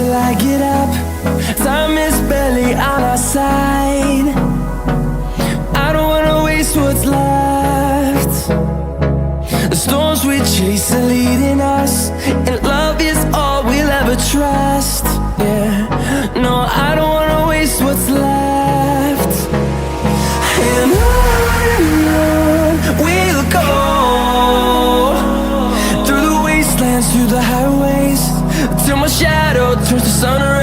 till I get up. Time is barely on our side. I don't wanna waste what's left. The storms we chase are leading us, and love is all we'll ever trust. Yeah, no, I don't wanna waste what's left. And on we'll go, through the wastelands, through the highways, till my shadow turns to sun rays.